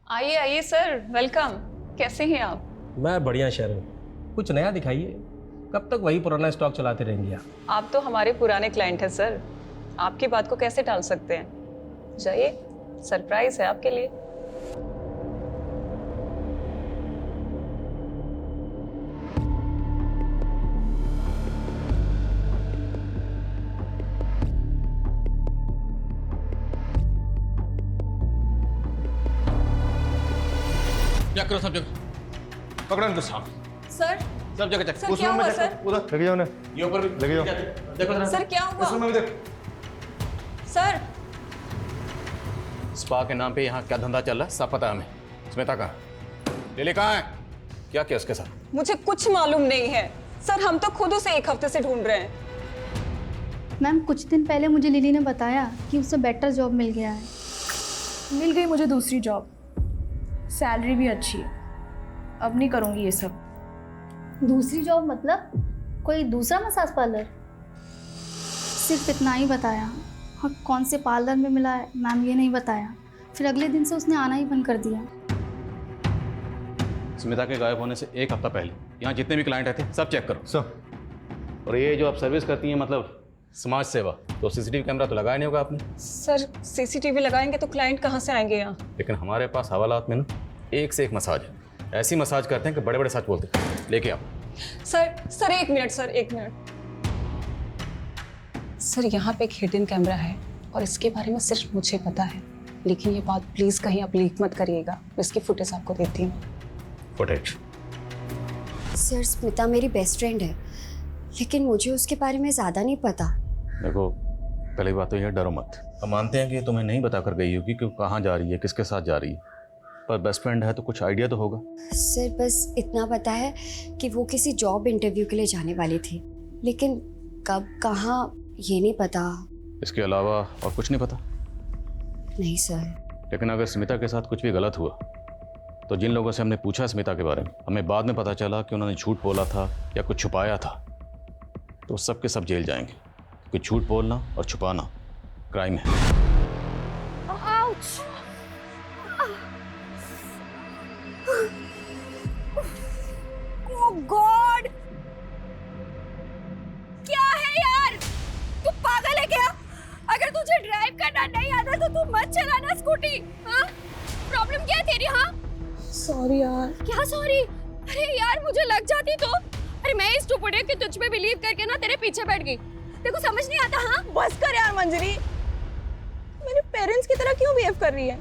आइए आइए sir, welcome. कैसे हैं आप? मैं बढ़िया शरण। कुछ नया दिखाइए। कब तक वही पुराना स्टॉक चलाते रहेंगे आप? आप तो हमारे पुराने क्लाइंट हैं सर, आपकी बात को कैसे टाल सकते हैं। जाइए, सरप्राइज है आपके लिए। चेक करो सब जगह, पकड़ो इनको साहब, सर सब जगह चेक। सर क्या हुआ सर? उधर लेके जाओ ना। ये ऊपर भी लगे जाओ। देखो जरा। सर क्या हुआ? इसमें भी देख। सर स्पा के नाम पे यहाँ क्या धंधा चल रहा है सब पता है हमें। स्मिता कहाँ? लिली कहाँ है? क्या किया उसके साथ? मुझे कुछ मालूम नहीं है सर, हम तो खुद उसे एक हफ्ते से ढूंढ रहे हैं। मैम कुछ दिन पहले मुझे लिली ने बताया कि उसे बेटर जॉब मिल गया है। मिल गई मुझे दूसरी जॉब, सैलरी भी अच्छी है। अब नहीं करूँगी ये सब। दूसरी जॉब मतलब कोई दूसरा मसाज पार्लर? सिर्फ इतना ही बताया। और कौन से पार्लर में मिला है मैम ये नहीं बताया। फिर अगले दिन से उसने आना ही बंद कर दिया। स्मिता के गायब होने से एक हफ्ता पहले यहाँ जितने भी क्लाइंट आए थे सब चेक करो। सब। और ये जो आप सर्विस करती हैं मतलब समाज सेवा, तो सीसीटीवी कैमरा तो लगाया नहीं होगा आपने? सर सीसीटीवी लगाएंगे तो क्लाइंट कहाँ से आएंगे यहाँ? लेकिन हमारे पास हवालात में ना एक से एक मसाज है। ऐसी मसाज करते हैं कि बड़े बड़े सच बोलते हैं। लेके आओ। सर एक मिनट सर, एक मिनट। सर यहाँ पे एक हिडन कैमरा है और इसके बारे में सिर्फ मुझे पता है, लेकिन ये बात प्लीज कहीं आप लीक मत करिएगा। मैं इसकी फुटेज आपको देती हूँ। फुटेज? सर स्मिता मेरी बेस्ट फ्रेंड है, लेकिन मुझे उसके बारे में ज़्यादा नहीं पता। देखो, पहली बात तो ये डरो मत। हम मानते हैं कि तुम्हें नहीं बताकर गई होगी कि कहाँ जा रही है, किसके साथ जा रही है, पर बेस्ट फ्रेंड है तो कुछ आइडिया तो होगा। सर बस इतना पता है कि वो किसी जॉब इंटरव्यू के लिए जाने वाली थी, लेकिन कब कहाँ ये नहीं पता। इसके अलावा और कुछ नहीं पता? नहीं सर। लेकिन अगर स्मिता के साथ कुछ भी गलत हुआ तो जिन लोगों से हमने पूछा स्मिता के बारे में, हमें बाद में पता चला कि उन्होंने झूठ बोला था या कुछ छुपाया था, तो सब के सब जेल जाएंगे। क्योंकि झूठ बोलना और छुपाना क्राइम है। Oh God! क्या है यार? तू पागल है क्या? अगर तुझे ड्राइव करना नहीं आता तो तू मत चलाना स्कूटी। हाँ? प्रॉब्लम क्या है तेरी? हाँ? सॉरी यार। क्या सॉरी? अरे यार मुझे लग जाती तो। अरे मैं इस टुकड़े के तुझ पे बिलीव करके ना तेरे पीछे बैठ गई। देखो समझ नहीं आता। हाँ? बस कर यार मंजरी, मेरे पेरेंट्स की तरह क्यों बिहेव कर रही है?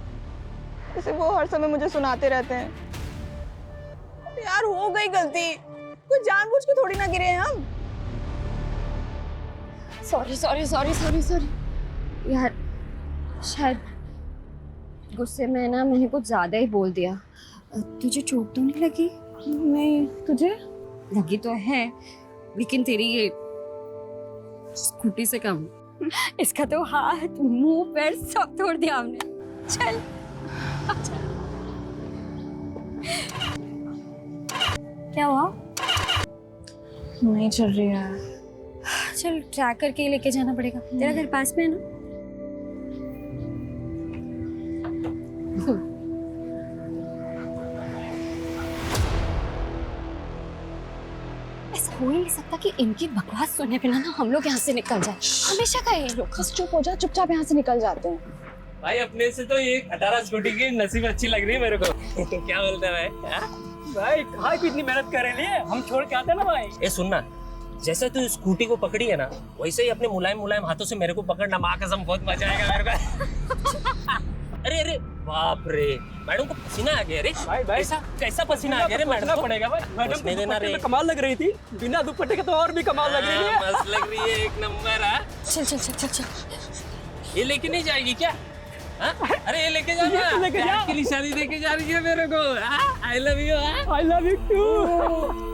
जैसे वो हर समय मुझे सुनाते रहते हैं। यार हो गई गलती, कुछ जानबूझ के थोड़ी ना गिरे हैं हम। Sorry sorry sorry sorry sorry यार, शायद गुस्से में ना मैंने कुछ ज्यादा ही बोल दिया। तुझे चोट तो नहीं लगी? नहीं, तुझे लगी तो है, लेकिन तेरी ये स्कूटी से कम। इसका तो हाथ मुंह पैर सब तोड़ दिया हमने। चल क्या हुआ? नहीं चल रही है। चल ट्रैक करके लेके जाना पड़ेगा। तेरा घर पास में है ना? ऐसा हो ही नहीं सकता कि इनकी बकवास सुनने पे ना हम लोग यहाँ से निकल जाए। हमेशा का ये लोग। बस चुप हो जा, चुपचाप यहाँ से निकल जाते हैं। भाई अपने से तो ये खटारा स्कूटी की नसीब अच्छी लग रही है मेरे को। क्या बोलते हैं भाई? भाई कहाँ को इतनी मेहनत कर रहे हैं, हम छोड़ के आते हैं ना भाई। ए सुनना, जैसे तू स्कूटी को पकड़ी है ना, वैसे ही अपने मुलायम मुलायम हाथों से मेरे को पकड़ना। माँ कसम बहुत मजा आएगा मेरे को। अरे अरे बाप रे, मैडम को पसीना आ गया रे। भाई भाई कैसा पसीना आ गया रे मैडम को? पड़ेगा भाई, मैडम नहीं देना रे। कमाल लग रही थी, बिना दुपट्टे के तो और भी कमाल लग रही है। मस्त लग रही है, एक नंबर। है चल चल चल चल चल। ये लेके नहीं जाएगी क्या? हाँ? अरे ये लेके जाओ ना, प्यार की निशानी देके जा रही है मेरे को। I love you. I love you too.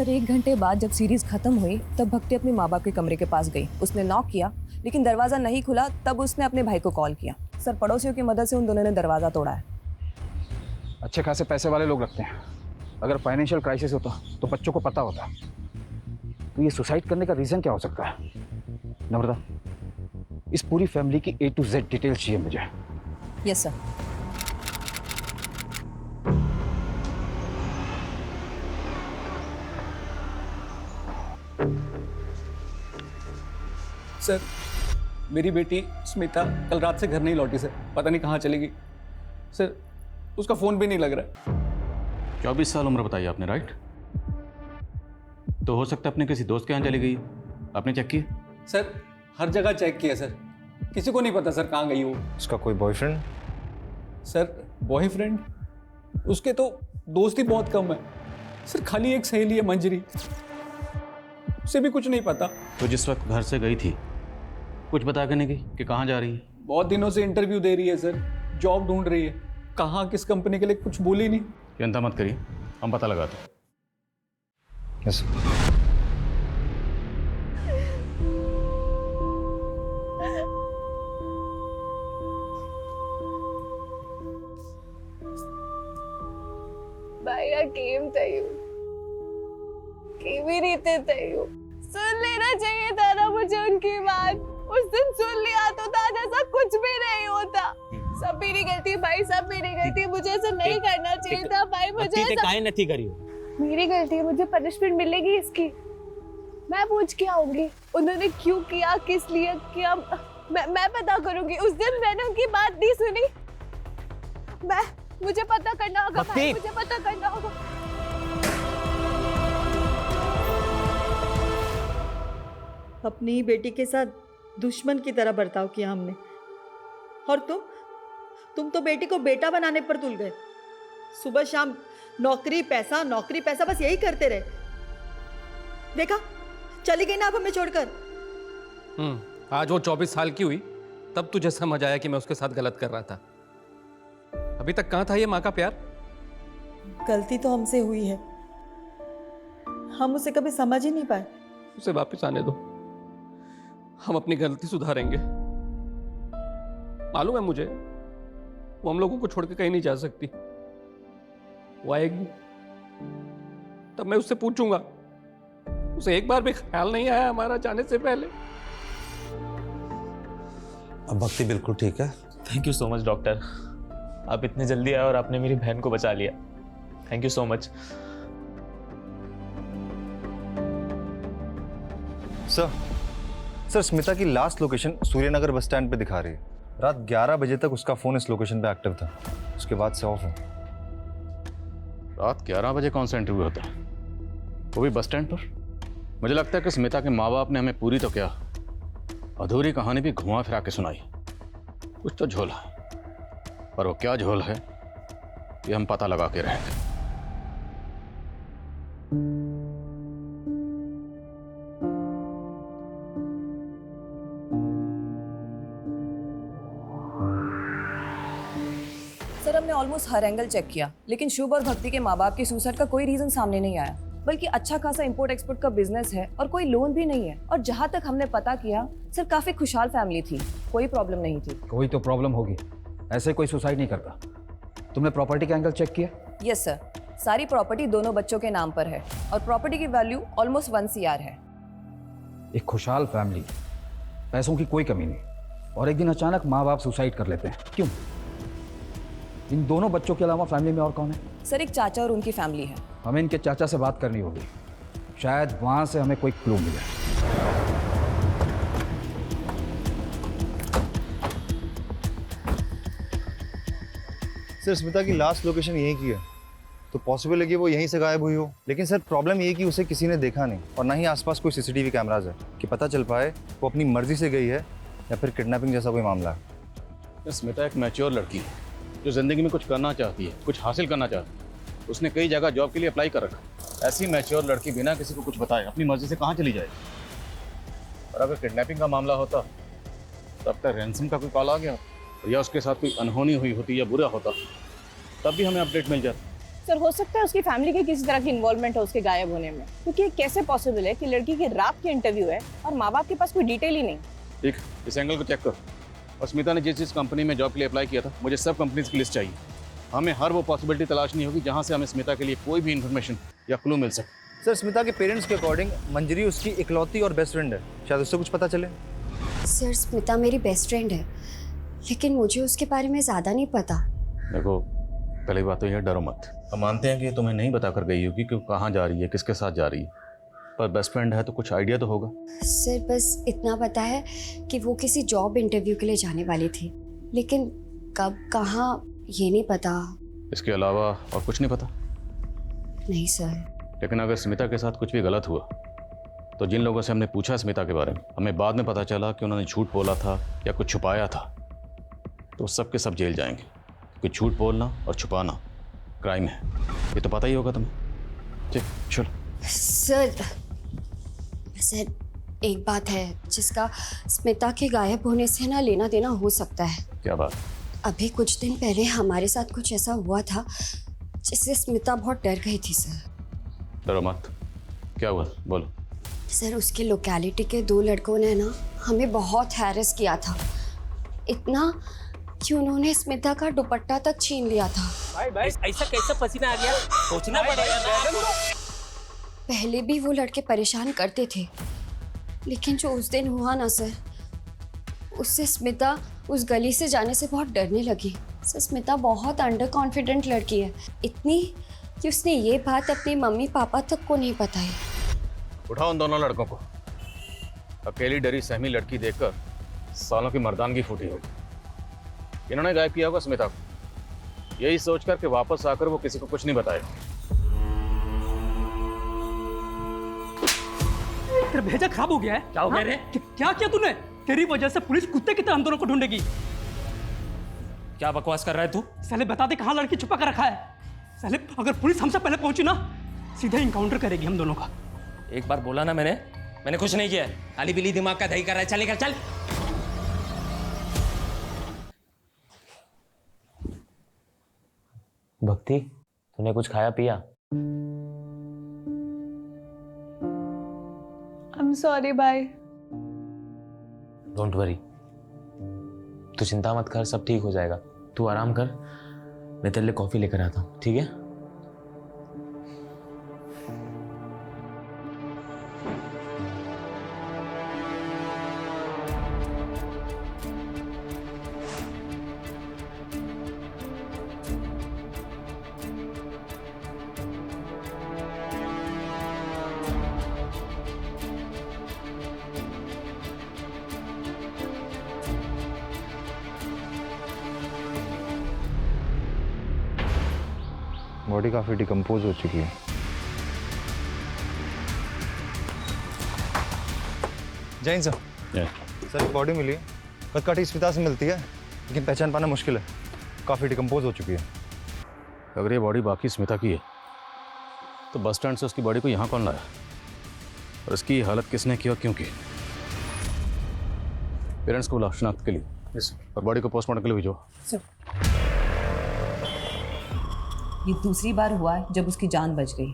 Sir 1 घंटे बाद जब सीरीज खत्म हुई तब भक्ति अपने माँ बाप के कमरे के पास गई। उसने नॉक किया लेकिन दरवाज़ा नहीं खुला, तब उसने अपने भाई को कॉल किया। सर पड़ोसियों की मदद से उन दोनों ने दरवाज़ा तोड़ा है। अच्छे खासे पैसे वाले लोग रखते हैं। अगर फाइनेंशियल क्राइसिस होता तो बच्चों को पता होता। तो ये सुसाइड करने का रीज़न क्या हो सकता है? नम्रता, इस पूरी फैमिली की A to Z डिटेल्स चाहिए मुझे। Yes sir. सर, मेरी बेटी स्मिता कल रात से घर नहीं लौटी सर। पता नहीं कहाँ चली गई सर। उसका फ़ोन भी नहीं लग रहा है। 24 साल उम्र बताई आपने, राइट? तो हो सकता है अपने किसी दोस्त के यहाँ चली गई। आपने चेक किया? सर हर जगह चेक किया सर, किसी को नहीं पता सर कहाँ गई वो। उसका कोई बॉयफ्रेंड? Sir boyfriend? उसके तो दोस्त ही बहुत कम है सर। खाली एक सहेली है मंजरी, उसे भी कुछ नहीं पता। तो जिस वक्त घर से गई थी कुछ बता के नहीं गई कि कहाँ जा रही है? बहुत दिनों से इंटरव्यू दे रही है सर, जॉब ढूंढ रही है। कहाँ किस कंपनी के लिए कुछ बोली नहीं। चिंता मत करिए, हम पता लगाते हैं। यस। भैया गेम तयू ही रीते तयू सुन लेना चाहिए था ना मुझे उनकी बात। उस दिन सुन लिया तो आज ऐसा कुछ भी नहीं होता। सब मेरी गलती भाई, सब मेरी गलती। मुझे ऐसा नहीं करना चाहिए था भाई। मुझे काहे नहीं करी? मेरी गलती है, मुझे पनिशमेंट मिलेगी इसकी। मैं पूछ के आऊंगी उन्होंने क्यों किया, किस लिए किया। मैं पता करूंगी। उस दिन मैंने उनकी बात नहीं सुनी। मुझे पता करना होगा भाई, मुझे पता करना होगा। अपनी ही बेटी के साथ दुश्मन की तरह बर्ताव किया हमने। और तुम तो बेटी को बेटा बनाने पर तुल गए। सुबह शाम नौकरी पैसा, नौकरी पैसा, बस यही करते रहे। देखा, चली गई ना अब हमें छोड़कर। आज वो 24 साल की हुई तब तुझे समझ आया कि मैं उसके साथ गलत कर रहा था। अभी तक कहाँ था ये माँ का प्यार? गलती तो हमसे हुई है, हम उसे कभी समझ ही नहीं पाए। उसे वापस आने दो, हम अपनी गलती सुधारेंगे। मालूम है मुझे, वो हम लोगों को छोड़ के कहीं नहीं जा सकती। वो आएगी तब मैं उससे पूछूंगा। उसे एक बार भी ख्याल नहीं आया हमारा जाने से पहले। अब भक्ति बिल्कुल ठीक है। Thank you so much doctor, आप इतने जल्दी आए और आपने मेरी बहन को बचा लिया। Thank you so much. Sir Smita की last location Suryanagar bus stand पे दिखा रही है। रात 11 बजे तक उसका फ़ोन इस लोकेशन पे एक्टिव था, उसके बाद से ऑफ है। रात 11 बजे कौन सा इंटरव्यू होता है, वो भी बस स्टैंड पर? मुझे लगता है कि स्मिता के माँ बाप ने हमें पूरी तो क्या अधूरी कहानी भी घुमा फिरा के सुनाई। कुछ तो झोल है, पर वो क्या झोल है ये हम पता लगा के रहेंगे। सर हमने ऑलमोस्ट हर एंगल चेक किया, लेकिन शुभ और भक्ति के माँ बाप के सुसाइड का कोई रीजन सामने नहीं आया। बल्कि अच्छा खासा इंपोर्ट एक्सपोर्ट का बिजनेस है और कोई लोन भी नहीं है। और जहाँ तक हमने पता किया सर, काफी खुशहाल फैमिली थी, कोई प्रॉब्लम नहीं थी। कोई तो प्रॉब्लम होगी, ऐसे कोई सुसाइड नहीं करता। तुमने प्रॉपर्टी का एंगल चेक किया? यस सर, सारी प्रॉपर्टी दोनों बच्चों के नाम पर है और प्रॉपर्टी की वैल्यू ऑलमोस्ट 1 CR है। एक खुशहाल फैमिली, पैसों की कोई कमी नहीं, और एक दिन अचानक माँ बाप सुसाइड कर लेते हैं। क्यों? इन दोनों बच्चों के अलावा फैमिली में और कौन है? सर एक चाचा और उनकी फैमिली है। हमें इनके चाचा से बात करनी होगी, शायद वहां से हमें कोई क्लू मिले। सर स्मिता की लास्ट लोकेशन यहीं की है, तो पॉसिबल है कि वो यहीं से गायब हुई हो। लेकिन सर प्रॉब्लम ये है कि उसे किसी ने देखा नहीं, और ना ही आसपास कोई CCTV कैमराज है कि पता चल पाए वो अपनी मर्जी से गई है या फिर किडनैपिंग जैसा कोई मामला है। स्मिता एक मैच्योर लड़की है जो जिंदगी में कुछ करना चाहती है, कुछ हासिल करना चाहती है। उसने कई जगह जॉब के लिए अप्लाई कर रखा। ऐसी मैच्योर लड़की बिना किसी को कुछ बताए अपनी मर्जी से कहाँ चली जाएगी? और अगर किडनैपिंग का मामला होता तब तक रैंसम का कोई कॉल आ गया या उसके साथ कोई अनहोनी हुई होती या बुरा होता, तब भी हमें अपडेट मिल जाता। सर हो सकता है उसकी फैमिली के किसी तरह की इन्वॉल्वमेंट है उसके गायब होने में, क्योंकि ये कैसे पॉसिबल है कि लड़की की रात की इंटरव्यू है और माँ बाप के पास कोई डिटेल ही नहीं। ठीक, इस एंगल को चेक कर। और स्मिता ने जिस जिस कंपनी में जॉब के लिए अप्लाई किया था, मुझे सब कंपनीज की लिस्ट चाहिए। हमें हर वो पॉसिबिलिटी तलाशनी होगी जहाँ से हमें स्मिता के लिए कोई भी इन्फॉर्मेशन या क्लू मिल सके। सर स्मिता के पेरेंट्स के अकॉर्डिंग मंजरी उसकी इकलौती और बेस्ट फ्रेंड है, शायद उससे कुछ पता चले। सर स्मिता मेरी बेस्ट फ्रेंड है, लेकिन मुझे उसके बारे में ज़्यादा नहीं पता। देखो, पहली बात तो यह डरो मत। हम मानते हैं कि तुम्हें नहीं बता कर गई होगी कि वो कहाँ जा रही है, किसके साथ जा रही है, पर बेस्ट फ्रेंड है तो कुछ आइडिया तो होगा। सर बस इतना पता है कि वो किसी जॉब इंटरव्यू के लिए जाने वाली थी, लेकिन कब कहाँ ये नहीं पता। इसके अलावा और कुछ नहीं पता? नहीं सर। लेकिन अगर स्मिता के साथ कुछ भी गलत हुआ तो जिन लोगों से हमने पूछा स्मिता के बारे में, हमें बाद में पता चला कि उन्होंने झूठ बोला था या कुछ छुपाया था, तो सब के सब जेल जाएंगे, क्योंकि झूठ बोलना और छुपाना क्राइम है। ये तो पता ही होगा तुम्हें। ठीक, चलो। सर एक बात है जिसका स्मिता के गायब होने से ना लेना देना हो सकता है। क्या बात? अभी कुछ दिन पहले हमारे साथ कुछ ऐसा हुआ था जिससे स्मिता बहुत डर गई थी सर। डरो मत। क्या हुआ, बोलो। सर उसके लोकेलिटी के 2 लड़कों ने ना हमें बहुत हैरेस किया था, इतना कि उन्होंने स्मिता का दुपट्टा तक छीन लिया था। भाई ऐसा कैसा पसीना आ गया, सोचना पड़ेगा ना। पहले भी वो लड़के परेशान करते थे, लेकिन जो उस दिन हुआ ना सर, उससे स्मिता उस गली से जाने से बहुत डरने लगी। सर स्मिता बहुत अंडर कॉन्फिडेंट लड़की है, इतनी कि उसने ये बात अपने मम्मी पापा तक को नहीं बताई। उठाओ उन दोनों लड़कों को। अकेली डरी सहमी लड़की देखकर सालों की मर्दानगी फूटी होगी। इन्होंने गायब किया होगा स्मिता को, यही सोचकर कि वापस आकर वो किसी को कुछ नहीं बताएगा। तेरा भेजा खराब हो गया है। क्या हो गया रे? क्या किया तूने? तेरी वजह से पुलिस कुत्ते की तरह हम दोनों को ढूंढेगी। क्या बकवास कर रहा है तू? साले बता दे कहाँ लड़की छुपा कर रखा है। साले अगर पुलिस हमसे पहले पहुंची ना, सीधे इनकाउंटर करेगी हम दोनों का। एक बार बोला ना मैंने कुछ नहीं किया है। खाली बिली दिमाग का दही कर रहा है। चल निकल चल। भक्ति, तूने कुछ खाया पिया? I'm sorry, bye. Don't worry, तू चिंता मत कर, सब ठीक हो जाएगा। तू आराम कर, मैं तेरे लिए कॉफी लेकर आता हूँ, ठीक है? बॉडी काफ़ी डिकम्पोज हो चुकी है। जैन सर, सर बॉडी मिली है, कद काठी स्मिता से मिलती है, लेकिन पहचान पाना मुश्किल है। काफ़ी डिकम्पोज हो चुकी है। अगर ये बॉडी बाकी स्मिता की है तो बस स्टैंड से उसकी बॉडी को यहाँ कौन लाया, और इसकी हालत किसने की और क्यों की? पेरेंट्स को बुलाओ शनाख्त के लिए, और बॉडी को पोस्टमार्टम के लिए भेजो। ये दूसरी बार हुआ है जब उसकी जान बच गई।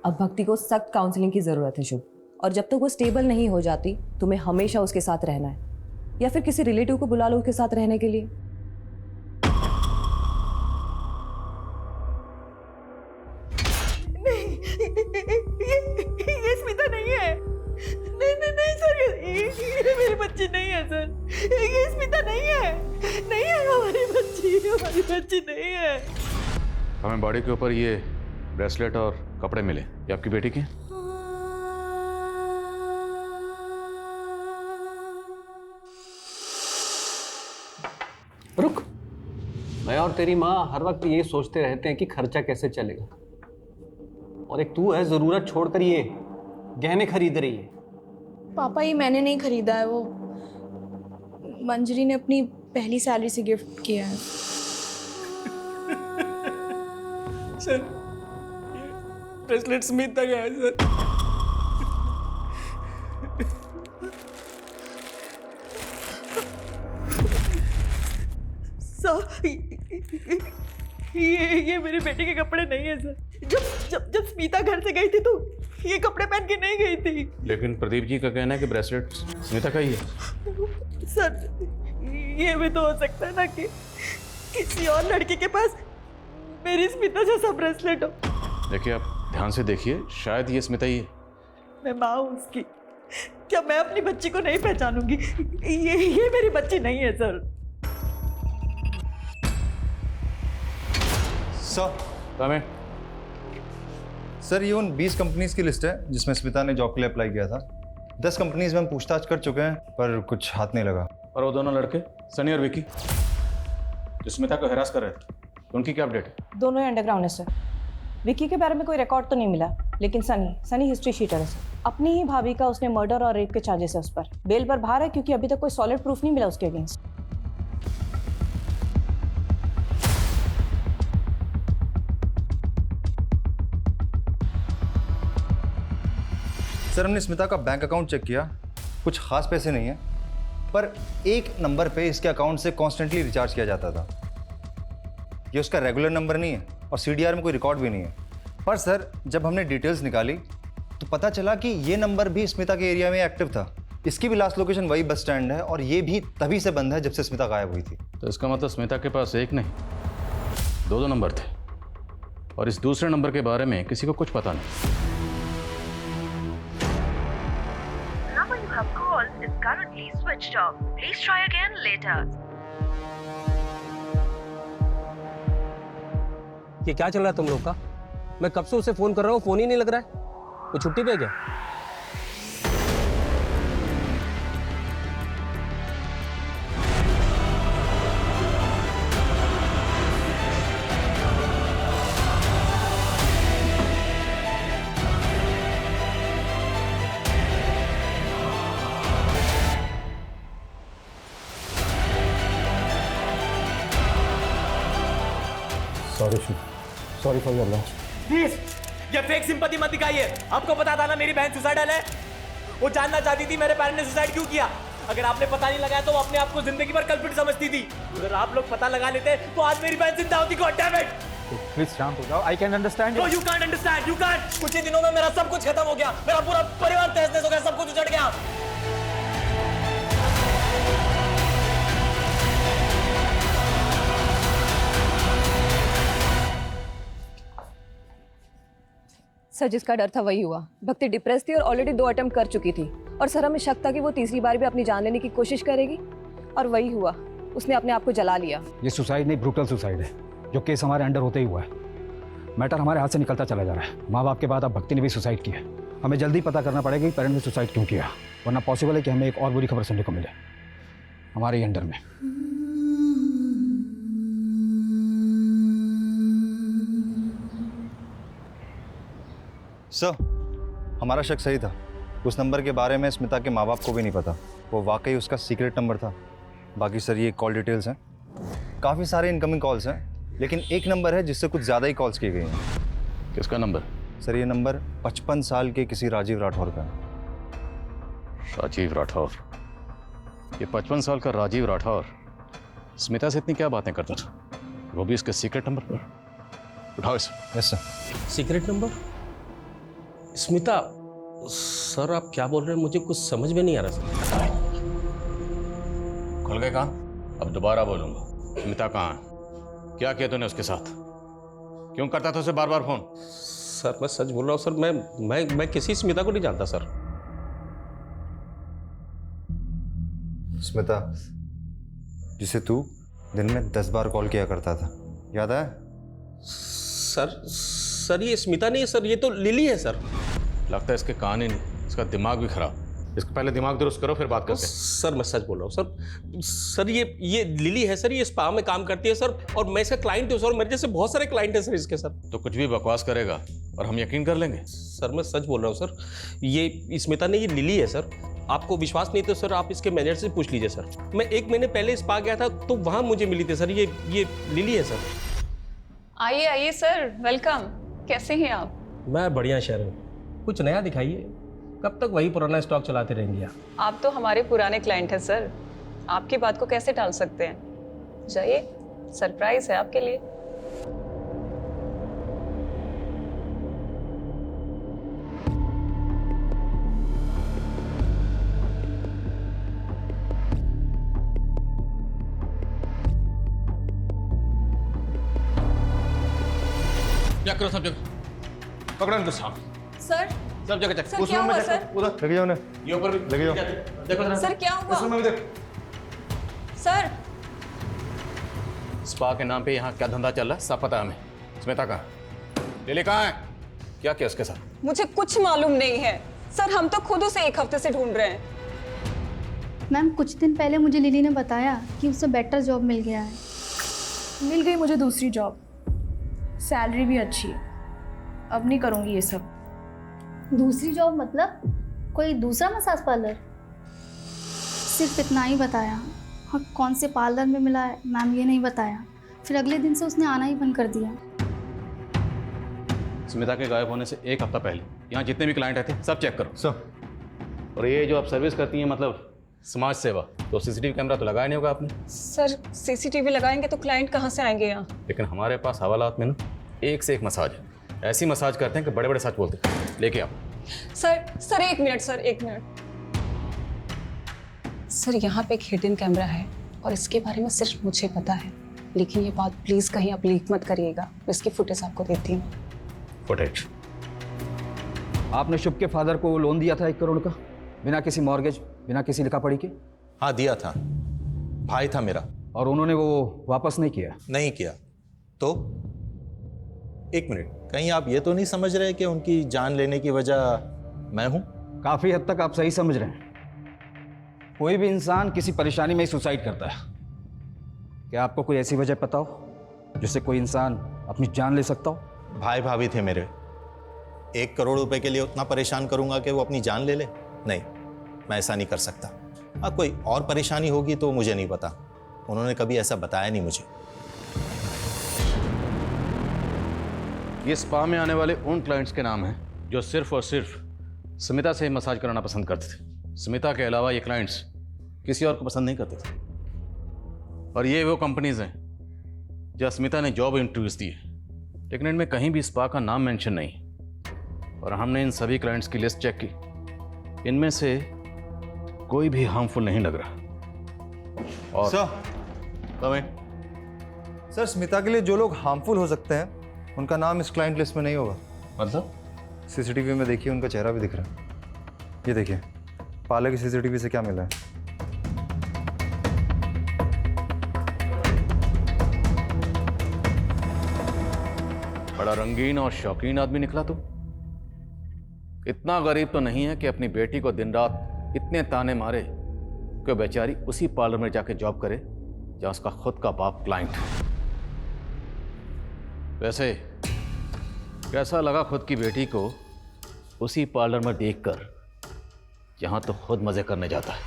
अब भक्ति को सख्त काउंसलिंग की ज़रूरत है शुभ, और जब तक वो स्टेबल नहीं हो जाती तुम्हें हमेशा उसके साथ रहना है, या फिर किसी रिलेटिव को बुला लो उसके साथ रहने के लिए। नहीं, ये स्मिता नहीं है। नहीं सर, ये मेरी बच्ची नहीं है सर। ये स्मिता नहीं है, नहीं है हमारी बच्ची नहीं है। हमें बॉडी के ऊपर ये ब्रेसलेट और कपड़े मिले, ये आपकी बेटी के? रुक, मैं और तेरी माँ हर वक्त ये सोचते रहते हैं कि खर्चा कैसे चलेगा, और एक तू है जरूरत छोड़कर ये गहने खरीद रही है। पापा, ये मैंने नहीं खरीदा है, वो मंजरी ने अपनी पहली सैलरी से गिफ्ट किया है। सर, ब्रेसलेट स्मिता का है सर। ये मेरे बेटे के कपड़े नहीं है सर। जब जब जब स्मिता घर से गई थी तो ये कपड़े पहन के नहीं गई थी। लेकिन प्रदीप जी का कहना है कि ब्रेसलेट स्मिता का ही है। सर ये भी तो हो सकता है ना कि किसी और लड़की के पास मेरी स्मिता जैसा ब्रेसलेट हो। देखिए आप ध्यान से देखिए, शायद ये स्मिता ही है। मैं माँ हूँ उसकी, क्या मैं अपनी बच्ची को नहीं पहचानूंगी? ये मेरी बच्ची नहीं है सर। सर ये उन 20 कंपनीज की लिस्ट है जिसमें स्मिता ने जॉब के लिए अप्लाई किया था। 10 कंपनीज में हम पूछताछ कर चुके हैं पर कुछ हाथ नहीं लगा। और वो दोनों लड़के सनी और विकी जो स्मिता को हरास कर रहे थे, उनकी क्या अपडेट है? दोनों ही अंडरग्राउंड है सर। विकी के बारे में कोई रिकॉर्ड तो नहीं मिला, लेकिन सनी हिस्ट्री शीटर है सर। अपनी ही भाभी का उसने मर्डर और रेप के चार्जेस है उस पर। बेल पर बाहर है क्योंकि अभी तक कोई सॉलिड प्रूफ नहीं मिला उसके अगेंस्ट। सर हमने स्मिता का बैंक अकाउंट चेक किया, कुछ खास पैसे नहीं है, पर एक नंबर पे इसके अकाउंट से कॉन्स्टेंटली रिचार्ज किया जाता था। ये उसका रेगुलर नंबर नहीं है और सीडीआर में कोई रिकॉर्ड भी नहीं है। पर सर जब हमने डिटेल्स निकाली तो पता चला कि ये नंबर भी स्मिता के एरिया में एक्टिव था। इसकी भी लास्ट लोकेशन वही बस स्टैंड है और ये भी तभी से बंद है जब से स्मिता गायब हुई थी। तो इसका मतलब स्मिता के पास एक नहीं, दो नंबर थे और इस दूसरे नंबर के बारे में किसी को कुछ पता नहीं। ये क्या चल रहा है तुम लोग का? मैं कब से उसे फोन कर रहा हूँ, फोन ही नहीं लग रहा है। वो छुट्टी पे क्या? Sorry for your loss. Please ये फेक सिंपैथी मत दिखाइए। आपको पता था ना मेरी बहन सुसाइडल है। वो जानना चाहती थी मेरे पेरेंट्स ने सुसाइड क्यों किया। अगर आपने पता नहीं लगाया तो वो अपने आप को जिंदगी भर कल्पित समझती थी। अगर आप लोग पता लगा लेते तो आज मेरी बहन जिंदा होती। God damn it. प्लीज शांत हो जाओ। I can understand. No you can't understand, you can't. कुछ ही दिनों में मेरा सब कुछ खत्म हो गया। मेरा पूरा परिवार तहस-नहस हो गया, सब कुछ उजड़ गया। सर जिसका डर था वही हुआ। भक्ति डिप्रेस थी और ऑलरेडी 2 अटेम्प्ट कर चुकी थी और सर हमें शक था कि वो तीसरी बार भी अपनी जान लेने की कोशिश करेगी और वही हुआ। उसने अपने आप को जला लिया। ये सुसाइड नहीं, ब्रूटल सुसाइड है जो केस हमारे अंडर होते ही हुआ है। मैटर हमारे हाथ से निकलता चला जा रहा है। माँ बाप के बाद अब भक्ति ने भी सुसाइड किया। हमें जल्दी पता करना पड़ेगा कि पेरेंट्स ने सुसाइड क्यों किया, वरना पॉसिबल है कि हमें एक और बुरी खबर सुनने को मिले हमारे ही अंडर में। सर हमारा शक सही था। उस नंबर के बारे में स्मिता के माँ बाप को भी नहीं पता। वो वाकई उसका सीक्रेट नंबर था। बाकी सर ये कॉल डिटेल्स हैं, काफ़ी सारे इनकमिंग कॉल्स हैं, लेकिन एक नंबर है जिससे कुछ ज़्यादा ही कॉल्स की गई हैं। किसका नंबर? सर ये नंबर 55 साल के किसी राजीव राठौर का है। राजीव राठौर? ये 55 साल का राजीव राठौर स्मिता से इतनी क्या बातें करता था, वो भी इसके सीक्रेट नंबर पर? उठाओ इसे। Yes sir. Secret number? Smita sir आप क्या बोल रहे हैं, मुझे कुछ समझ में नहीं आ रहा सर। खुल गए कान? अब दोबारा बोलूंगा। स्मिता कहाँ है? क्या किया तूने उसके साथ? क्यों करता था उसे बार बार फोन? सर मैं सच बोल रहा हूँ सर। मैं किसी स्मिता को नहीं जानता सर। स्मिता जिसे तू दिन में 10 बार कॉल किया करता था, याद है? सर ये स्मिता नहीं है सर, ये तो लिली है सर। लगता है इसके कान ही नहीं, इसका दिमाग भी खराब। इसको पहले दिमाग दुरुस्त करो फिर बात करते हैं। सर मैं सच बोल रहा हूँ सर ये लिली है सर, ये स्पा में काम करती है सर और मैं इसका क्लाइंट हूँ सर। मेरे जैसे बहुत सारे क्लाइंट हैं सर इसके सर। तो कुछ भी बकवास करेगा और हम यकीन कर लेंगे? सर मैं सच बोल रहा हूँ सर, ये स्मिता नहीं, ये लिली है सर। आपको विश्वास नहीं तो सर आप इसके मैनेजर से पूछ लीजिए सर। मैं 1 महीने पहले स्पा गया था तो वहाँ मुझे मिली थी सर। ये लिली है सर। आइए आइए सर, वेलकम। कैसे हैं आप? मैं बढ़िया शहर, कुछ नया दिखाइए। कब तक वही पुराना स्टॉक चलाते रहेंगे आप तो हमारे पुराने क्लाइंट हैं सर, आपकी बात को कैसे टाल सकते हैं। जाइए, सरप्राइज है आपके लिए। चेक करो सब जगह, पकड़ो इनको साहब, सर सब जगह चेक। सर क्या हुआ सर? उधर लगे जाओ, ये ऊपर भी लगे जाओ। देखो जरा। सर क्या हुआ? इस रूम में भी देख। सर स्पा के नाम पे यहाँ क्या धंधा चल रहा है सब पता है हमें। स्मिता कहाँ? लिली कहाँ है? क्या किया उसके साथ? मुझे कुछ मालूम नहीं है सर, हम तो खुद उसे 1 हफ्ते से ढूंढ रहे हैं। मैम कुछ दिन पहले मुझे लिली ने बताया कि उसे बेटर जॉब मिल गया है। मिल गई मुझे दूसरी जॉब, सैलरी भी अच्छी है। अब नहीं करूँगी ये सब। दूसरी जॉब मतलब कोई दूसरा मसाज पार्लर? सिर्फ इतना ही बताया, और कौन से पार्लर में मिला है मैम ये नहीं बताया। फिर अगले दिन से उसने आना ही बंद कर दिया। स्मिता के गायब होने से 1 हफ्ता पहले यहाँ जितने भी क्लाइंट आए थे सब चेक करो सब। और ये जो आप सर्विस करती हैं मतलब समाज सेवा, तो सीसीटीवी कैमरा तो लगाया नहीं होगा आपने? सर सीसीटीवी लगाएंगे तो क्लाइंट कहाँ से आएंगे यहाँ? लेकिन हमारे पास हवालात में ना एक से एक मसाज है, ऐसी मसाज करते हैं कि बड़े बड़े सच बोलते हैं। लेके आओ। Sir 1 minute sir, 1 minute. Sir यहाँ पे एक हिडन कैमरा है और इसके बारे में सिर्फ मुझे पता है, लेकिन ये बात प्लीज कहीं आप लीक मत करिएगा। मैं इसकी फुटेज आपको देती हूँ। फुटेज? आपने शुभ के फादर को लोन दिया था 1 करोड़ का, बिना किसी मॉर्गेज, बिना किसी लिखा पढ़ी के? हाँ दिया था, भाई था मेरा। और उन्होंने वो वापस नहीं किया? नहीं किया। तो 1 मिनट, कहीं आप ये तो नहीं समझ रहे कि उनकी जान लेने की वजह मैं हूं? काफी हद तक आप सही समझ रहे हैं। कोई भी इंसान किसी परेशानी में ही सुसाइड करता है। क्या आपको कोई ऐसी वजह पता हो जिससे कोई इंसान अपनी जान ले सकता हो? भाई भाभी थे मेरे, 1 करोड़ रुपए के लिए उतना परेशान करूंगा कि वो अपनी जान ले ले? नहीं, मैं ऐसा नहीं कर सकता। हाँ कोई और परेशानी होगी तो मुझे नहीं पता, उन्होंने कभी ऐसा बताया नहीं मुझे। ये स्पा में आने वाले उन क्लाइंट्स के नाम हैं जो सिर्फ और सिर्फ स्मिता से मसाज कराना पसंद करते थे। स्मिता के अलावा ये क्लाइंट्स किसी और को पसंद नहीं करते थे। और ये वो कंपनीज हैं जहाँ स्मिता ने जॉब इंटरव्यूज दिए, लेकिन इनमें कहीं भी स्पा का नाम मेंशन नहीं। और हमने इन सभी क्लाइंट्स की लिस्ट चेक की, इनमें से कोई भी हार्मफुल नहीं लग रहा। और सर स्मिता के लिए जो लोग हार्मफुल हो सकते हैं उनका नाम इस क्लाइंट लिस्ट में नहीं होगा। मतलब? सीसीटीवी में देखिए, उनका चेहरा भी दिख रहा है। ये देखिए पार्लर की सीसीटीवी से क्या मिला है। बड़ा रंगीन और शौकीन आदमी निकला तू। इतना गरीब तो नहीं है कि अपनी बेटी को दिन रात इतने ताने मारे कि बेचारी उसी पार्लर में जाके जॉब करे जहां उसका खुद का बाप क्लाइंट है। वैसे कैसा लगा खुद की बेटी को उसी पार्लर में देखकर जहां तो खुद मजे करने जाता है?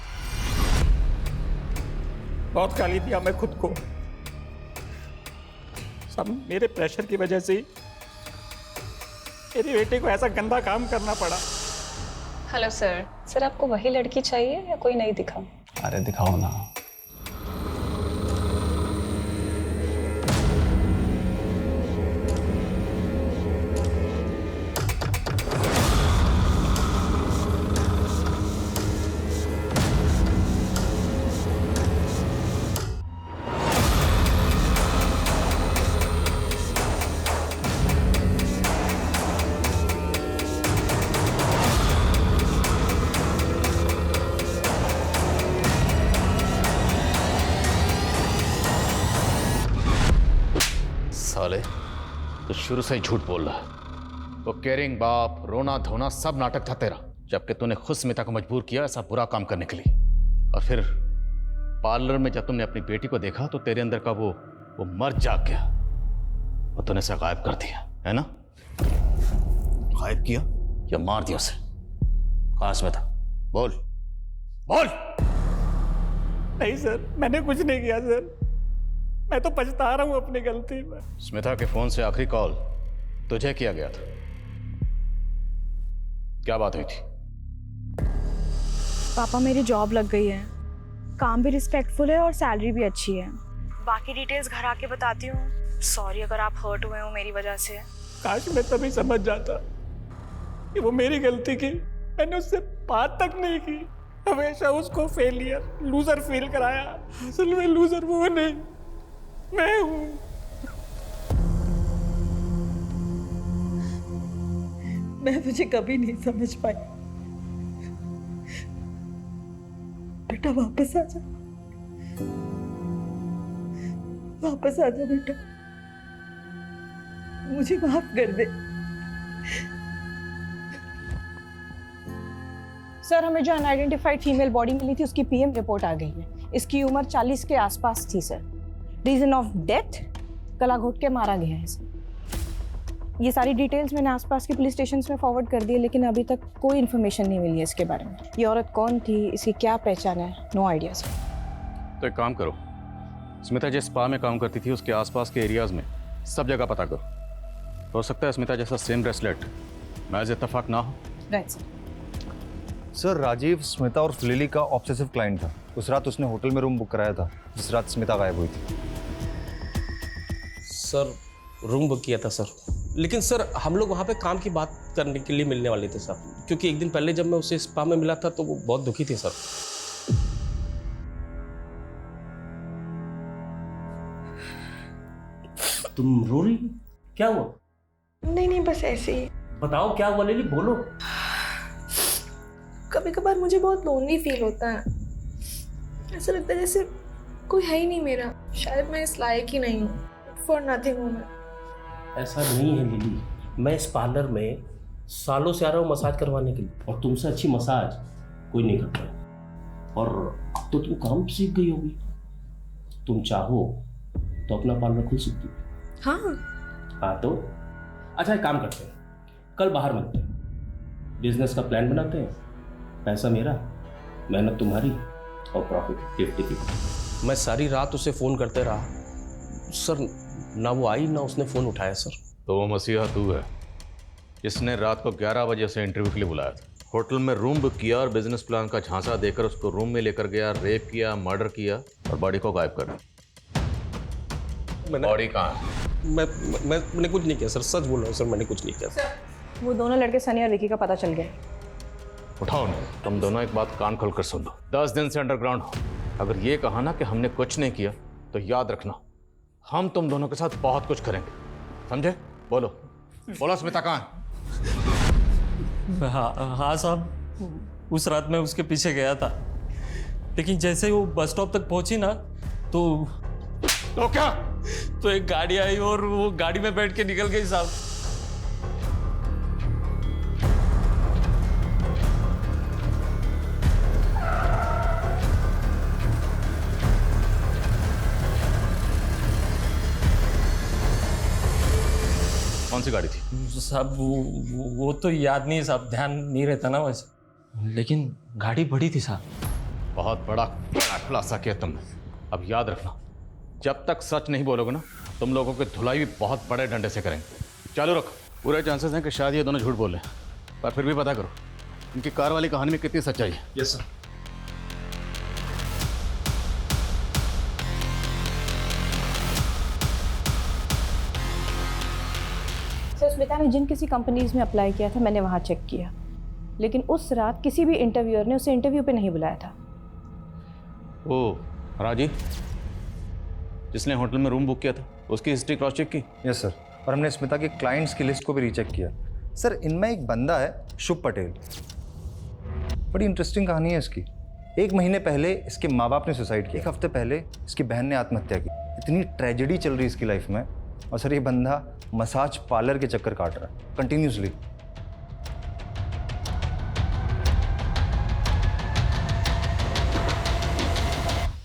बहुत गाली दिया मैं खुद को, सब मेरे प्रेशर की वजह से ही मेरी बेटी को ऐसा गंदा काम करना पड़ा। हेलो सर, सर आपको वही लड़की चाहिए या कोई नहीं दिखा? अरे दिखाओ ना। साले तो शुरू से ही झूठ बोल रहा है। वो केयरिंग बाप, रोना धोना सब नाटक था तेरा, जबकि तूने खुद स्मिता को मजबूर किया ऐसा बुरा काम करने के लिए। और फिर पार्लर में जब तुमने अपनी बेटी को देखा तो तेरे अंदर का वो मर्द जाग गया और तूने उसे गायब कर दिया, है ना? गायब किया या मार दिया उसे? कहाँ स्मिता? बोल बोल। नहीं सर, मैंने कुछ नहीं किया सर, मैं तो पछता रहा हूँ अपनी गलती में। स्मिता के फोन से आखिरी कॉल तुझे किया गया था, क्या बात हुई थी? पापा मेरी जॉब लग गई है, काम भी रिस्पेक्टफुल है और सैलरी भी अच्छी है। बाकी डिटेल्स घर आके बताती हूँ। सॉरी अगर आप हर्ट हुए हो मेरी वजह से। काश मैं तभी समझ जाता कि वो मेरी गलती की, मैंने उससे बात तक नहीं की, हमेशा उसको फेलियर, लूजर फील कराया। असल में लूजर वो नहीं, मैं हूँ। मैं तुझे कभी नहीं समझ पाई। बेटा वापस आ जा, वापस आ जा बेटा, मुझे माफ कर दे। सर, हमें जो अनआइडेंटिफाइड फीमेल बॉडी मिली थी उसकी पीएम रिपोर्ट आ गई है। इसकी उम्र 40 के आसपास थी सर। रीजन ऑफ डेथ, गला घोट के मारा गया है सर। ये सारी डिटेल्स मैंने आसपास के पुलिस स्टेशन में फॉरवर्ड कर दी है, लेकिन अभी तक कोई इन्फॉर्मेशन नहीं मिली है इसके बारे में। ये औरत कौन थी, इसकी क्या पहचान है, नो आइडिया सर। तो एक काम करो, स्मिता जिस स्पा में काम करती थी उसके आसपास के एरियाज में सब जगह पता करो। हो सकता है स्मिता जैसा सेम ब्रेसलेट महज इत्तेफाक ना हो। Right sir. Sir, Rajeev Smita और लिली का ऑब्सेसिव क्लाइंट था। उस रात उसने होटल में रूम बुक कराया था जिस रात स्मिता गायब हुई थी। सर, रूम बुक किया था सर, लेकिन सर हम लोग वहाँ पे काम की बात करने के लिए मिलने वाले थे सर, क्योंकि एक दिन पहले जब मैं उसे स्पा में मिला था तो वो बहुत दुखी थी सर। तुम रो रही हो? क्या हुआ? नहीं, बस ऐसे ही। बताओ क्या हुआ लिली, बोलो। कभी कभार मुझे बहुत लोनली फील होता है। ऐसा लगता है जैसे कोई है ही नहीं मेरा। शायद मैं इस लायक ही नहीं हूँ। फॉर नथिंग हूँ मैं। ऐसा नहीं है लिली, मैं इस पार्लर में सालों से आ रहा हूँ मसाज करवाने के लिए, और तुमसे अच्छी मसाज कोई नहीं करता है। और अब तो तुम काम सीख गई होगी, तुम चाहो तो अपना पार्लर खुल सकती हो। हाँ तो अच्छा, एक काम करते हैं, कल बाहर मिलते हैं, बिजनेस का प्लान बनाते हैं। पैसा मेरा, मेहनत तुम्हारी, और प्रॉफिट 50-50। मैं सारी रात उसे फ़ोन करते रहा सर, ना वो आई ना उसने फ़ोन उठाया सर। तो वो मसीहा तू है जिसने रात को 11 बजे से इंटरव्यू के लिए बुलाया था, होटल में रूम बुक किया और बिजनेस प्लान का झांसा देकर उसको रूम में लेकर गया, रेप किया, मर्डर किया और बॉडी को गायब कर दिया। बॉडी कहाँ है? मैंने कुछ नहीं किया सर, सच बोल रहा हूँ सर, मैंने कुछ नहीं किया सर। वो दोनों लड़के सनी और विकी का पता चल गया। उठाओ ना, तुम दोनों एक बात कान खोल कर सुन लो। 10 दिन से अंडरग्राउंड हो। अगर ये कहा ना कि हमने कुछ नहीं किया तो याद रखना, हम तुम दोनों के साथ बहुत कुछ करेंगे, समझे? बोलो बोलो, स्मिता कहाँ है? हाँ साहब, उस रात मैं उसके पीछे गया था, लेकिन जैसे ही वो बस स्टॉप तक पहुंची ना तो क्या? तो एक गाड़ी आई और वो गाड़ी में बैठ के निकल गई साहब। कौन सी गाड़ी थी? साहब वो तो याद नहीं है साहब, ध्यान नहीं रहता ना वैसे, लेकिन गाड़ी बड़ी थी साहब। बहुत बड़ा खुलासा किया तुमने। अब याद रखना, जब तक सच नहीं बोलोगे ना, तुम लोगों की धुलाई भी बहुत बड़े डंडे से करेंगे। चालू रखो। पूरे चांसेस हैं कि शायद ये दोनों झूठ बोले, पर फिर भी पता करो इनकी कार वाली कहानी में कितनी सच्चाई है। Yes sir. सर, स्मिता ने जिन किसी कंपनीज में अप्लाई किया था मैंने वहाँ चेक किया, लेकिन उस रात किसी भी इंटरव्यूअर ने उसे इंटरव्यू पे नहीं बुलाया था। ओ राजी, जिसने होटल में रूम बुक किया था, उसकी हिस्ट्री क्रॉस चेक की? यस सर, और हमने स्मिता के क्लाइंट्स की लिस्ट को भी रीचेक किया। सर, इनमें एक बंदा है शुभ पटेल। बड़ी इंटरेस्टिंग कहानी है इसकी। 1 महीने पहले इसके माँ बाप ने सुसाइड किया, 1 हफ्ते पहले इसकी बहन ने आत्महत्या की। इतनी ट्रेजेडी चल रही है इसकी लाइफ में, और सर ये बंदा मसाज पार्लर के चक्कर काट रहा है कंटिन्यूसली।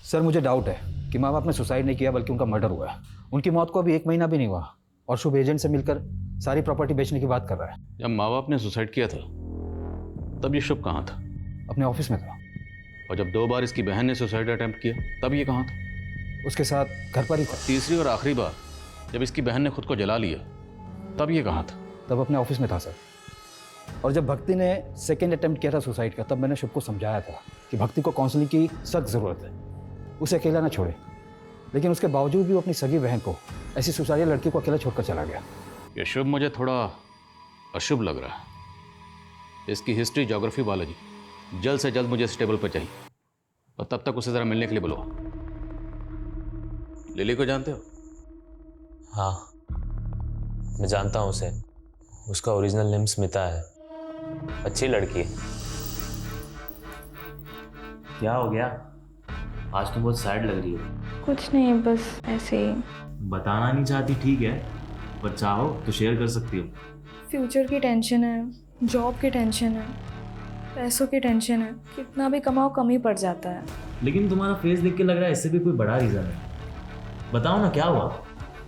सर मुझे डाउट है कि माँ बाप ने सुसाइड नहीं किया बल्कि उनका मर्डर हुआ है। उनकी मौत को अभी 1 महीना भी नहीं हुआ और शुभ एजेंट से मिलकर सारी प्रॉपर्टी बेचने की बात कर रहा है। जब माँ बाप ने सुसाइड किया था तब ये शुभ कहाँ था? अपने ऑफिस में था। और जब 2 बार इसकी बहन ने सुसाइड अटेम्प्ट किया तब ये कहाँ था? उसके साथ घर पर ही था। तीसरी और आखिरी बार जब इसकी बहन ने खुद को जला लिया तब ये कहाँ था? तब अपने ऑफिस में था सर। और जब भक्ति ने सेकेंड अटेम्प्ट किया था सुसाइड का, तब मैंने शुभ को समझाया था कि भक्ति को काउंसलिंग की सख्त ज़रूरत है, उसे अकेला ना छोड़े। लेकिन उसके बावजूद भी वो अपनी सगी बहन को, ऐसी सुसाइड लड़की को अकेला छोड़कर चला गया। ये शुभ मुझे थोड़ा अशुभ लग रहा है। इसकी हिस्ट्री, ज्योग्राफी, बायोलॉजी जल्द से जल्द मुझे इस टेबल पर चाहिए, और तब तक उसे ज़रा मिलने के लिए बुलाओ। लिली को जानते हो? हाँ, मैं जानता हूँ उसे। उसका ओरिजिनल नेम स्मिता है, अच्छी लड़की है। क्या हो गया? आज तुम बहुत सैड लग रही हो। कुछ नहीं, बस ऐसे ही। बताना नहीं चाहती ठीक है, पर चाहो तो शेयर कर सकती हो। फ्यूचर की टेंशन है, जॉब की टेंशन है, पैसों की टेंशन है। कितना भी कमाओ कम ही पड़ जाता है। लेकिन तुम्हारा फेस देख के लग रहा है इससे भी कोई बड़ा रीज़न है। बताओ ना क्या हुआ?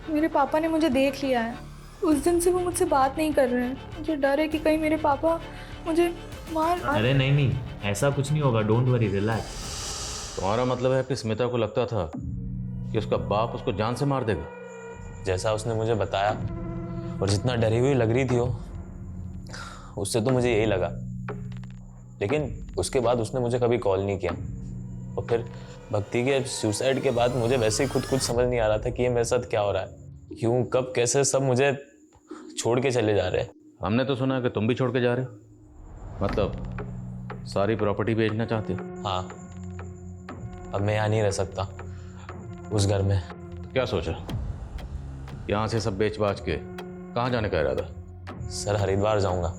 मेरे पापा ने मुझे देख लिया है। उस दिन से वो मुझसे बात नहीं कर रहे हैं। मुझे डर है कि कहीं मेरे पापा मुझे मार। अरे नहीं, ऐसा कुछ नहीं होगा, डोंट वरी, रिलैक्स। तुम्हारा मतलब है कि स्मिता को लगता था कि उसका बाप उसको जान से मार देगा? जैसा उसने मुझे बताया और जितना डरी हुई लग रही थी वो, उससे तो मुझे यही लगा। लेकिन उसके बाद उसने मुझे कभी कॉल नहीं किया। और फिर भक्ति के सुसाइड के बाद मुझे वैसे ही खुद कुछ समझ नहीं आ रहा था कि ये मेरे साथ क्या हो रहा है, क्यों, कब, कैसे सब मुझे छोड़ के चले जा रहे हैं। हमने तो सुना है कि तुम भी छोड़ के जा रहे हो, मतलब सारी प्रॉपर्टी बेचना चाहते हो? हाँ, अब मैं यहाँ नहीं रह सकता उस घर में। तो क्या सोचा, यहाँ से सब बेच बाच के कहाँ जाने का इरादा? सर हरिद्वार जाऊँगा,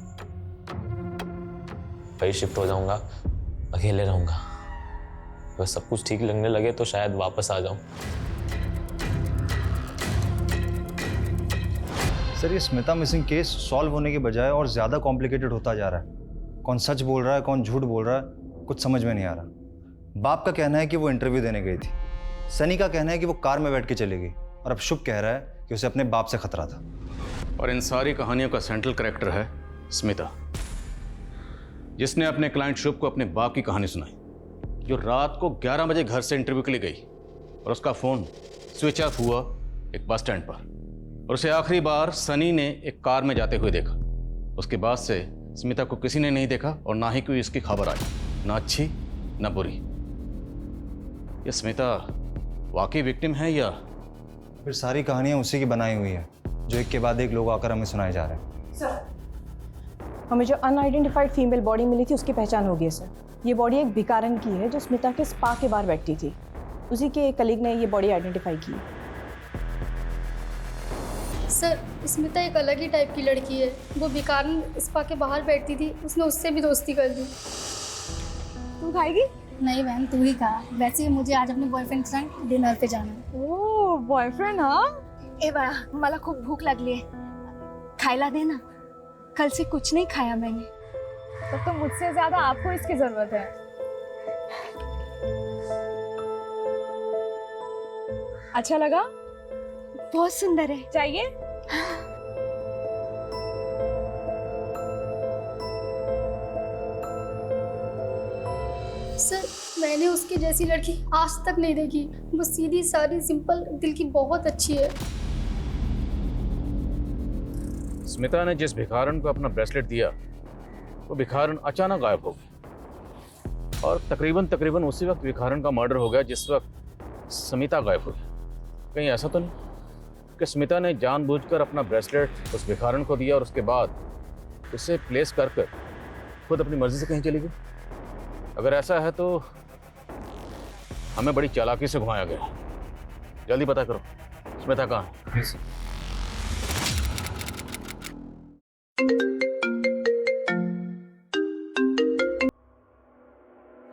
वही शिफ्ट हो जाऊँगा, अकेले रहूँगा। बस सब कुछ ठीक लगने लगे तो शायद वापस आ जाऊँ। सर ये स्मिता मिसिंग केस सॉल्व होने के बजाय और ज़्यादा कॉम्प्लिकेटेड होता जा रहा है। कौन सच बोल रहा है, कौन झूठ बोल रहा है, कुछ समझ में नहीं आ रहा। बाप का कहना है कि वो इंटरव्यू देने गई थी, सनी का कहना है कि वो कार में बैठ के चली गई, और अब शुभ कह रहा है कि उसे अपने बाप से खतरा था। और इन सारी कहानियों का सेंट्रल कैरेक्टर है स्मिता, जिसने अपने क्लाइंट शुभ को अपने बाप की कहानी सुनाई, जो रात को 11 बजे घर से इंटरव्यू के लिए गई और उसका फ़ोन स्विच ऑफ हुआ एक बस स्टैंड पर, और उसे आखिरी बार सनी ने एक कार में जाते हुए देखा। उसके बाद से स्मिता को किसी ने नहीं देखा और ना ही कोई इसकी खबर आई, ना अच्छी ना बुरी। ये स्मिता वाकई विक्टिम है या फिर सारी कहानियाँ उसी की बनाई हुई है, जो एक के बाद एक लोग आकर हमें सुनाए जा रहे हैं? सर, हमें जो अनआइडेंटिफाइड फीमेल बॉडी मिली थी उसकी पहचान हो गई है सर। ये बॉडी एक भिकारन की है जो स्मिता के स्पा के बाहर बैठती थी। उसी के एक कलीग ने ये बॉडी आइडेंटिफाई की। सर स्मिता एक अलग ही टाइप की लड़की है। वो भिकारन स्पा के बाहर बैठती थी, उसने उससे भी दोस्ती कर दी। तुम खाएगी? नहीं बहन, तू ही खा। वैसे ही मुझे आज अपने बॉयफ्रेंड के साथ डिनर पे जाना है। ओह बॉयफ्रेंड, हाँ? ए बा, मला खूप भूक लागली है, खायला दे ना। कल से कुछ नहीं खाया मैंने। तब तो मुझसे ज्यादा आपको इसकी जरूरत है। अच्छा लगा? बहुत सुंदर है। चाहिए? सर मैंने उसकी जैसी लड़की आज तक नहीं देखी। वो सीधी सादी सिंपल दिल की बहुत अच्छी है। स्मिता ने जिस भिखारन को अपना ब्रेसलेट दिया, वो भिखारन अचानक गायब हो गया, और तकरीबन उसी वक्त भिखारन का मर्डर हो गया जिस वक्त स्मिता गायब हुई। कहीं ऐसा तो नहीं कि स्मिता ने जानबूझकर अपना ब्रेसलेट उस भिखारन को दिया और उसके बाद उसे प्लेस कर खुद अपनी मर्जी से कहीं चली गई? अगर ऐसा है तो हमें बड़ी चालाकी से घुमाया गया। जल्दी पता करो स्मिता कहाँ है।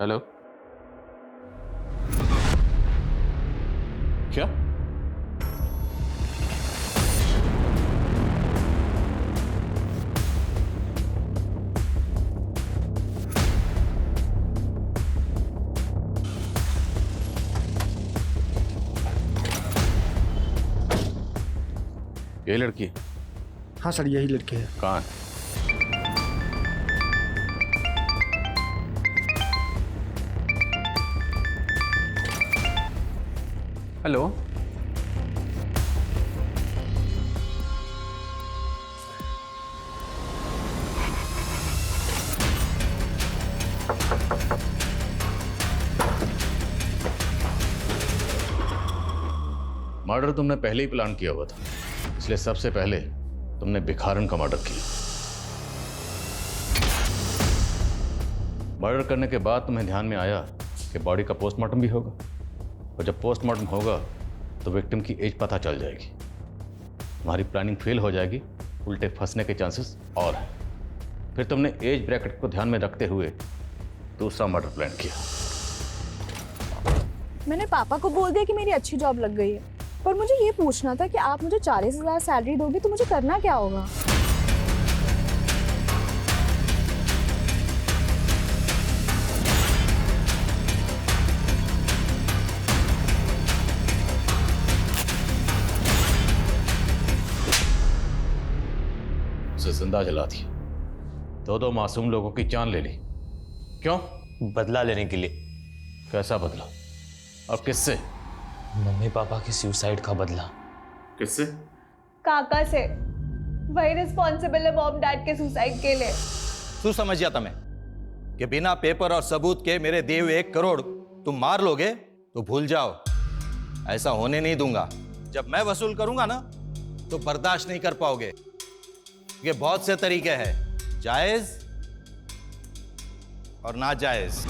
हेलो, क्या? ये लड़की? हाँ सर, यही लड़की है। कहाँ है? हेलो, मर्डर तुमने पहले ही प्लान किया हुआ था, इसलिए सबसे पहले तुमने भिखारन का मर्डर किया। मर्डर करने के बाद तुम्हें ध्यान में आया कि बॉडी का पोस्टमार्टम भी होगा, और जब पोस्टमार्टम होगा तो विक्टिम की एज पता चल जाएगी। हमारी प्लानिंग फेल हो जाएगी उल्टे फंसने के चांसेस और हैं। फिर तुमने एज ब्रैकेट को ध्यान में रखते हुए दूसरा मर्डर प्लान किया। मैंने पापा को बोल दिया कि मेरी अच्छी जॉब लग गई है, पर मुझे ये पूछना था कि आप मुझे 40,000 सैलरी दोगे तो मुझे करना क्या होगा? उसे जिंदा जला दिया, दो मासूम लोगों की जान ले ली। क्यों? बदला लेने के लिए। कैसा बदला और किससे? मम्मी पापा के सुसाइड का बदला। किससे? काका से। वही रिस्पॉन्सिबल है मॉम डैड के सुसाइड के लिए। तू समझ गया तुम्हें कि बिना पेपर और सबूत के मेरे दिए हुए 1 करोड़ तुम मार लोगे तो भूल जाओ, ऐसा होने नहीं दूंगा। जब मैं वसूल करूंगा ना तो बर्दाश्त नहीं कर पाओगे। ये बहुत से तरीके हैं, जायज और नाजायज।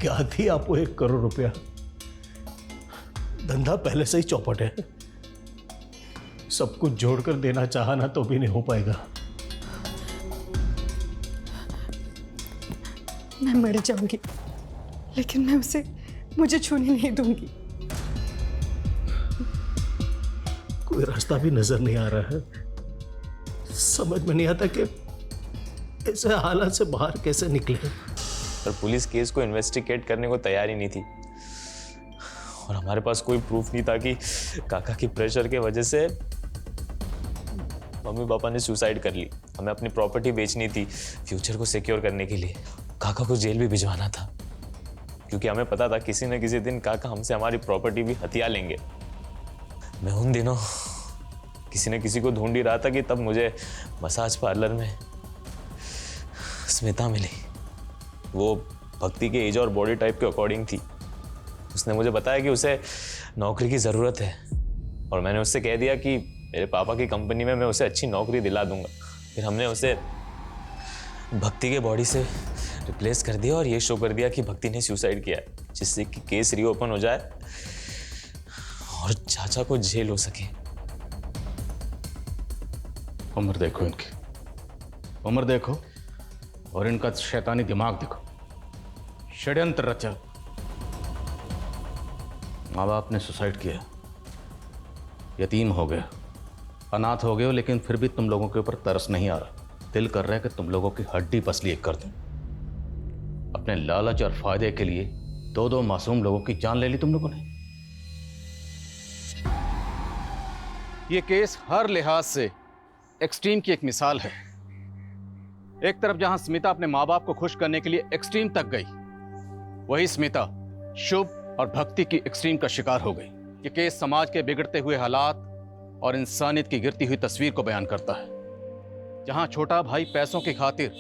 क्या थी आपको 1 करोड़ रुपया? धंधा पहले से ही चौपट है, सब कुछ जोड़कर देना चाहा ना तो भी नहीं हो पाएगा। मैं मर जाऊंगी लेकिन मैं उसे मुझे छूने नहीं दूंगी। कोई रास्ता भी नजर नहीं आ रहा है, समझ में नहीं आता कि ऐसे हालात से बाहर कैसे निकले। पर पुलिस केस को इन्वेस्टिगेट करने को तैयार ही नहीं थी और हमारे पास कोई प्रूफ नहीं था कि काका की प्रेशर के वजह से मम्मी पापा ने सुसाइड कर ली। हमें अपनी प्रॉपर्टी बेचनी थी फ्यूचर को सिक्योर करने के लिए। काका को जेल भी भिजवाना था क्योंकि हमें पता था किसी न किसी दिन काका हमसे हमारी प्रॉपर्टी भी हथिया लेंगे। मैं उन दिनों किसी न किसी को ढूंढ ही रहा था कि तब मुझे मसाज पार्लर में स्मिता मिली। वो भक्ति के एज और बॉडी टाइप के अकॉर्डिंग थी। उसने मुझे बताया कि उसे नौकरी की ज़रूरत है और मैंने उससे कह दिया कि मेरे पापा की कंपनी में मैं उसे अच्छी नौकरी दिला दूंगा। फिर हमने उसे भक्ति के बॉडी से रिप्लेस कर दिया और ये शो कर दिया कि भक्ति ने सुसाइड किया है, जिससे कि केस रीओपन हो जाए और चाचा को जेल हो सके। उम्र देखो इनकी, उम्र देखो और इनका शैतानी दिमाग देखो। षड्यंत्र रचा। माँ बाप ने सुसाइड किया, यतीम हो गए, अनाथ हो गए हो, लेकिन फिर भी तुम लोगों के ऊपर तरस नहीं आ रहा। दिल कर रहा है कि तुम लोगों की हड्डी पसली एक कर दूं। अपने लालच और फायदे के लिए 2 मासूम लोगों की जान ले ली तुम लोगों ने। ये केस हर लिहाज से एक्सट्रीम की एक मिसाल है। एक तरफ जहां स्मिता अपने माँ बाप को खुश करने के लिए एक्सट्रीम तक गई, वही स्मिता शुभ और भक्ति की एक्सट्रीम का शिकार हो गई। ये केस समाज के बिगड़ते हुए हालात और इंसानियत की गिरती हुई तस्वीर को बयान करता है। जहां छोटा भाई पैसों की खातिर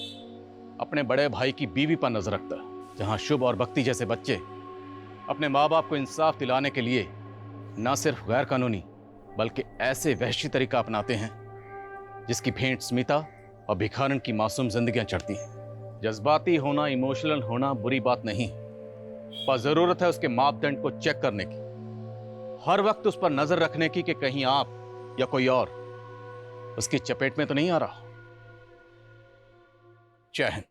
अपने बड़े भाई की बीवी पर नजर रखता है, जहां शुभ और भक्ति जैसे बच्चे अपने माँ बाप को इंसाफ दिलाने के लिए न सिर्फ गैर कानूनी बल्कि ऐसे वहशी तरीका अपनाते हैं जिसकी भेंट स्मिता और भिखारन की मासूम जिंदगियां चढ़ती हैं। जज्बाती होना, इमोशनल होना बुरी बात नहीं, पर जरूरत है उसके मापदंड को चेक करने की, हर वक्त उस पर नजर रखने की कि कहीं आप या कोई और उसकी चपेट में तो नहीं आ रहा। जय हिंद।